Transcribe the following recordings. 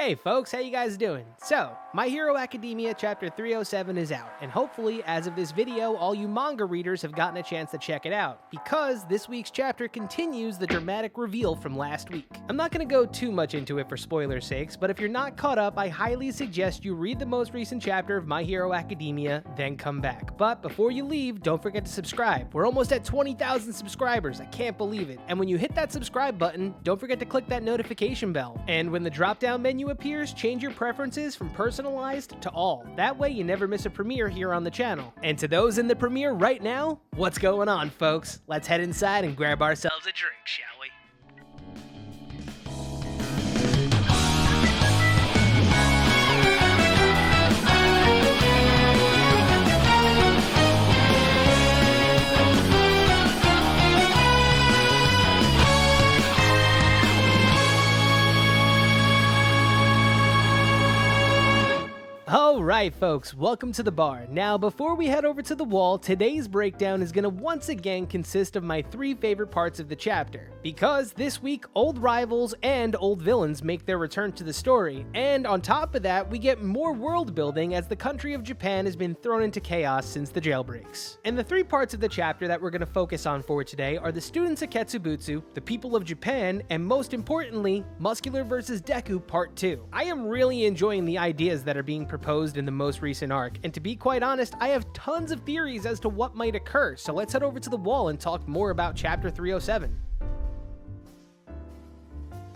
Hey folks, how you guys doing? So, My Hero Academia Chapter 307 is out, and hopefully, as of this video, all you manga readers have gotten a chance to check it out, because this week's chapter continues the dramatic reveal from last week. I'm not going to go too much into it for spoilers' sakes, but if you're not caught up, I highly suggest you read the most recent chapter of My Hero Academia, then come back. But before you leave, don't forget to subscribe. We're almost at 20,000 subscribers, I can't believe it. And when you hit that subscribe button, don't forget to click that notification bell. And when the drop-down menu appears, change your preferences from personalized to all. That way you never miss a premiere here on the channel. And to those in the premiere right now, what's going on, folks? Let's head inside and grab ourselves a drink, shall we? Alright folks, welcome to the bar. Now before we head over to the wall, today's breakdown is going to once again consist of my three favorite parts of the chapter. Because this week, old rivals and old villains make their return to the story, and on top of that, we get more world building as the country of Japan has been thrown into chaos since the jailbreaks. And the three parts of the chapter that we're going to focus on for today are the students of Ketsubutsu, the people of Japan, and most importantly, Muscular vs. Deku Part 2. I am really enjoying the ideas that are being proposed in the most recent arc, and to be quite honest, I have tons of theories as to what might occur, so let's head over to the wall and talk more about Chapter 307.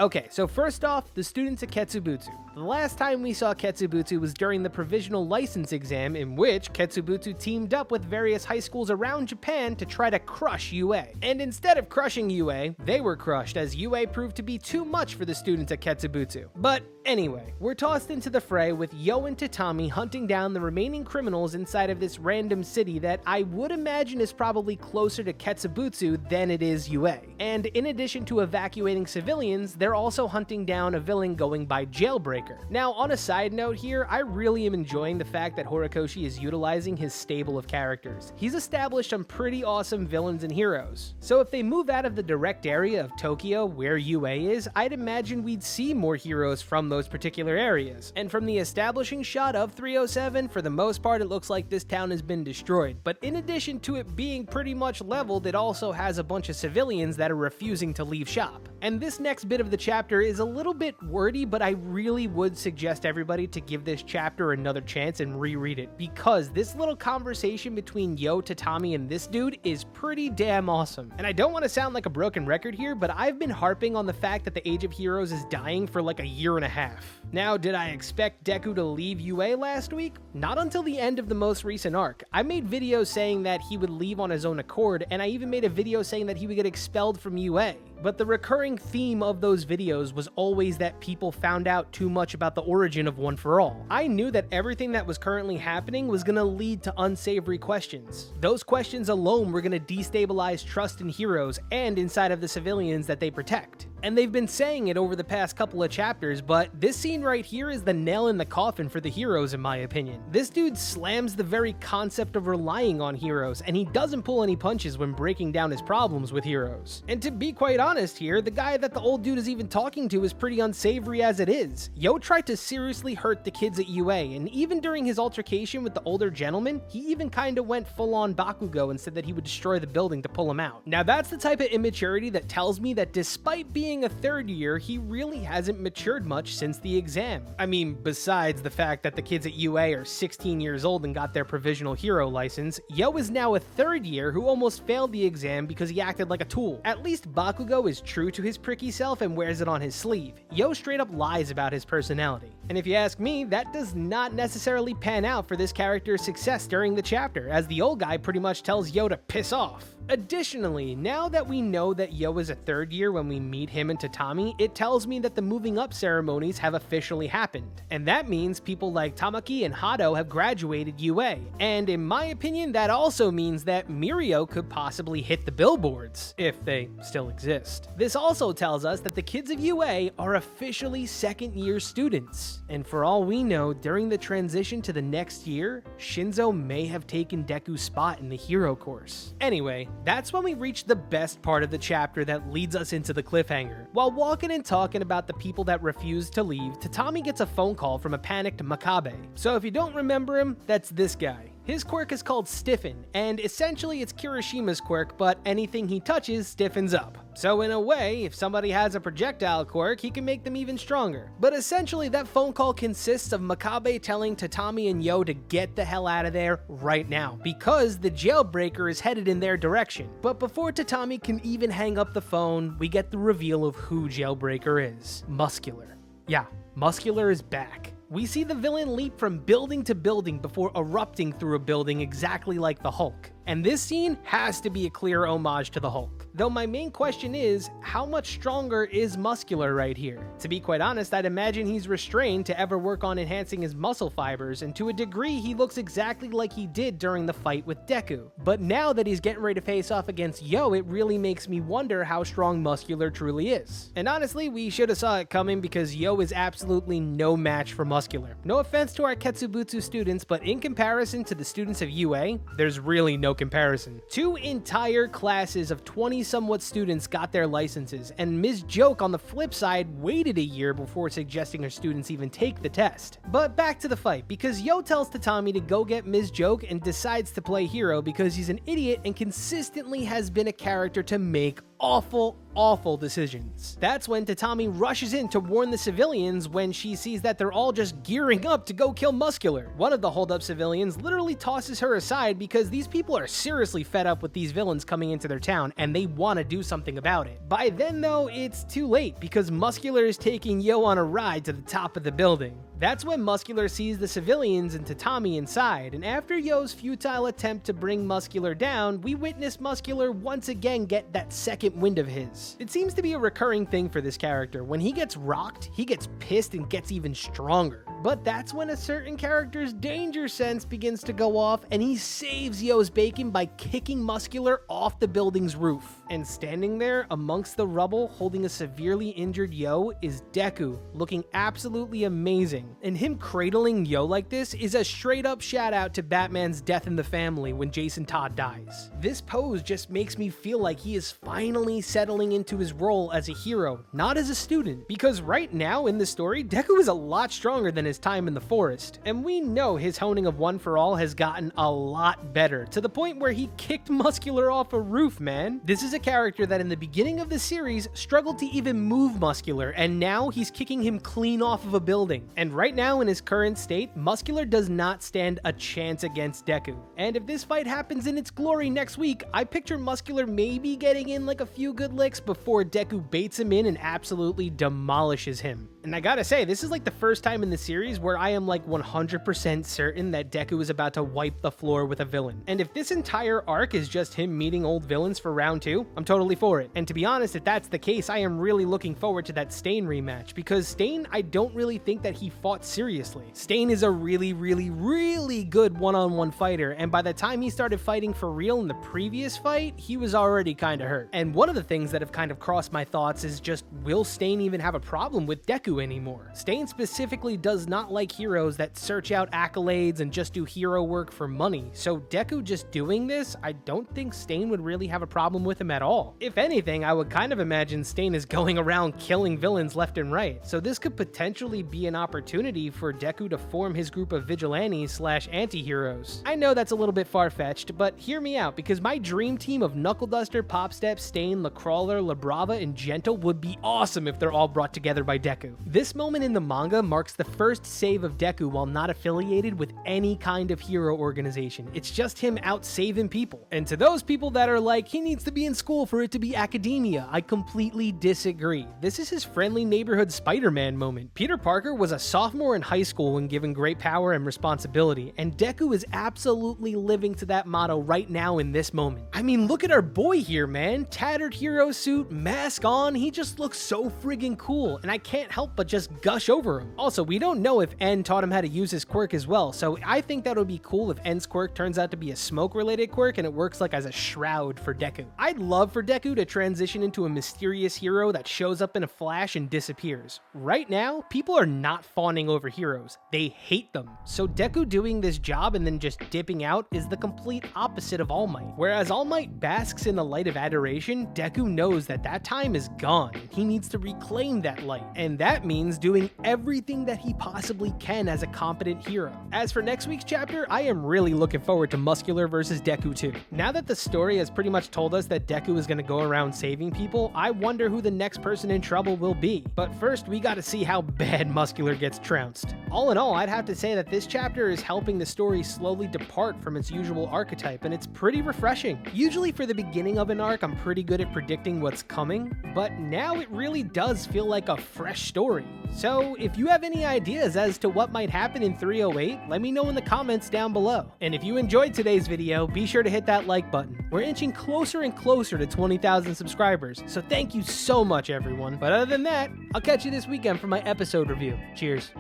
Okay, so first off, the students at Ketsubutsu. The last time we saw Ketsubutsu was during the provisional license exam, in which Ketsubutsu teamed up with various high schools around Japan to try to crush UA. And instead of crushing UA, they were crushed as UA proved to be too much for the students at Ketsubutsu. But anyway, we're tossed into the fray with Yo and Tatami hunting down the remaining criminals inside of this random city that I would imagine is probably closer to Ketsubutsu than it is UA. And in addition to evacuating civilians, they're also hunting down a villain going by Jailbreaker. Now, on a side note here, I really am enjoying the fact that Horikoshi is utilizing his stable of characters. He's established some pretty awesome villains and heroes. So if they move out of the direct area of Tokyo, where UA is, I'd imagine we'd see more heroes from those particular areas. And from the establishing shot of 307, for the most part, it looks like this town has been destroyed. But in addition to it being pretty much leveled, it also has a bunch of civilians that are refusing to leave shop. And this next bit of the chapter is a little bit wordy, but I really would suggest everybody to give this chapter another chance and reread it, because this little conversation between Yo, Tatami, and this dude is pretty damn awesome. And I don't want to sound like a broken record here, but I've been harping on the fact that the Age of Heroes is dying for like a year and a half. Now, did I expect Deku to leave UA last week? Not until the end of the most recent arc. I made videos saying that he would leave on his own accord, and I even made a video saying that he would get expelled from UA. But the recurring theme of those videos was always that people found out too much about the origin of One for All. I knew that everything that was currently happening was going to lead to unsavory questions. Those questions alone were going to destabilize trust in heroes and inside of the civilians that they protect. And they've been saying it over the past couple of chapters, but this scene right here is the nail in the coffin for the heroes, in my opinion. This dude slams the very concept of relying on heroes, and he doesn't pull any punches when breaking down his problems with heroes. And to be quite honest here, the guy that the old dude is even talking to is pretty unsavory as it is. Yo tried to seriously hurt the kids at UA, and even during his altercation with the older gentleman, he even kinda went full-on Bakugo and said that he would destroy the building to pull him out. Now that's the type of immaturity that tells me that despite being a third year, he really hasn't matured much since the exam. I mean, besides the fact that the kids at UA are 16 years old and got their provisional hero license, Yo is now a third year who almost failed the exam because he acted like a tool. At least Bakugo is true to his pricky self and wears it on his sleeve. Yo straight up lies about his personality. And if you ask me, that does not necessarily pan out for this character's success during the chapter, as the old guy pretty much tells Yo to piss off. Additionally, now that we know that Yo is a third year when we meet him and Tatami, it tells me that the moving up ceremonies have officially happened. And that means people like Tamaki and Hado have graduated UA. And in my opinion, that also means that Mirio could possibly hit the billboards, if they still exist. This also tells us that the kids of UA are officially second year students. And for all we know, during the transition to the next year, Shinzo may have taken Deku's spot in the hero course. Anyway, That's when we reach the best part of the chapter that leads us into the cliffhanger. While walking and talking about the people that refuse to leave, Tatami gets a phone call from a panicked Makabe. So if you don't remember him, that's this guy. His quirk is called Stiffen, and essentially it's Kirishima's quirk, but anything he touches stiffens up. So in a way, if somebody has a projectile quirk, he can make them even stronger. But essentially, that phone call consists of Makabe telling Tatami and Yo to get the hell out of there right now, because the Jailbreaker is headed in their direction. But before Tatami can even hang up the phone, we get the reveal of who Jailbreaker is. Muscular. Yeah, Muscular is back. We see the villain leap from building to building before erupting through a building exactly like the Hulk. And this scene has to be a clear homage to the Hulk. Though my main question is, how much stronger is Muscular right here? To be quite honest, I'd imagine he's restrained to ever work on enhancing his muscle fibers, and to a degree he looks exactly like he did during the fight with Deku. But now that he's getting ready to face off against Yo, it really makes me wonder how strong Muscular truly is. And honestly, we should have saw it coming because Yo is absolutely no match for Muscular. No offense to our Ketsubutsu students, but in comparison to the students of UA, there's really no comparison. 2 entire classes of 20-somewhat students got their licenses, and Ms. Joke on the flip side waited a year before suggesting her students even take the test. But back to the fight, because Yo tells Tatami to go get Ms. Joke and decides to play hero because he's an idiot and consistently has been a character to make awful decisions. That's when Tatami rushes in to warn the civilians when she sees that they're all just gearing up to go kill Muscular. One of the hold-up civilians literally tosses her aside because these people are seriously fed up with these villains coming into their town and they want to do something about it. By then though, it's too late because Muscular is taking Yo on a ride to the top of the building. That's when Muscular sees the civilians and Tatami inside, and after Yo's futile attempt to bring Muscular down, we witness Muscular once again get that second wind of his. It seems to be a recurring thing for this character. When he gets rocked, he gets pissed and gets even stronger. But that's when a certain character's danger sense begins to go off, and he saves Yo's bacon by kicking Muscular off the building's roof. And standing there amongst the rubble holding a severely injured Yo is Deku, looking absolutely amazing. And him cradling Yo like this is a straight up shout out to Batman's Death in the Family when Jason Todd dies. This pose just makes me feel like he is finally settling into his role as a hero, not as a student. Because right now in the story, Deku is a lot stronger than his time in the forest. And we know his honing of One for All has gotten a lot better, to the point where he kicked Muscular off a roof, man. This is a character that in the beginning of the series struggled to even move Muscular, and now he's kicking him clean off of a building. And right now in his current state, Muscular does not stand a chance against Deku. And if this fight happens in its glory next week, I picture Muscular maybe getting in like a few good licks before Deku baits him in and absolutely demolishes him. And I gotta say, this is like the first time in the series where I am like 100% certain that Deku is about to wipe the floor with a villain. And if this entire arc is just him meeting old villains for round 2, I'm totally for it. And to be honest, if that's the case, I am really looking forward to that Stain rematch, because Stain, I don't really think that he fought seriously. Stain is a really good one-on-one fighter, and by the time he started fighting for real in the previous fight, he was already kind of hurt. And one of the things that have kind of crossed my thoughts is just, will Stain even have a problem with Deku anymore? Stain specifically does not like heroes that search out accolades and just do hero work for money, so Deku just doing this, I don't think Stain would really have a problem with him at all. If anything, I would kind of imagine Stain is going around killing villains left and right, so this could potentially be an opportunity for Deku to form his group of vigilantes slash anti-heroes. I know that's a little bit far-fetched, but hear me out, because my dream team of Knuckle Duster, Popstep, Stain, LaCrawler, LaBrava, and Gentle would be awesome if they're all brought together by Deku. This moment in the manga marks the first save of Deku while not affiliated with any kind of hero organization. It's just him out saving people. And to those people that are like, he needs to be in school for it to be academia, I completely disagree. This is his friendly neighborhood Spider-Man moment. Peter Parker was a sophomore in high school when given great power and responsibility, and Deku is absolutely living to that motto right now in this moment. I mean, look at our boy here, man. Tattered hero suit, mask on, he just looks so friggin' cool, and I can't help help but just gush over him. Also, we don't know if N taught him how to use his quirk as well, so I think that would be cool if N's quirk turns out to be a smoke-related quirk and it works like as a shroud for Deku. I'd love for Deku to transition into a mysterious hero that shows up in a flash and disappears. Right now, people are not fawning over heroes. They hate them. So Deku doing this job and then just dipping out is the complete opposite of All Might. Whereas All Might basks in the light of adoration, Deku knows that that time is gone. He needs to reclaim that light. And that means doing everything that he possibly can as a competent hero. As for next week's chapter, I am really looking forward to Muscular versus Deku 2. Now that the story has pretty much told us that Deku is going to go around saving people, I wonder who the next person in trouble will be. But first, we gotta see how bad Muscular gets trounced. All in all, I'd have to say that this chapter is helping the story slowly depart from its usual archetype, and it's pretty refreshing. Usually for the beginning of an arc, I'm pretty good at predicting what's coming, but now it really does feel like a fresh story. So if you have any ideas as to what might happen in 308, let me know in the comments down below. And if you enjoyed today's video, be sure to hit that like button. We're inching closer and closer to 20,000 subscribers, so thank you so much everyone. But other than that, I'll catch you this weekend for my episode review. Cheers.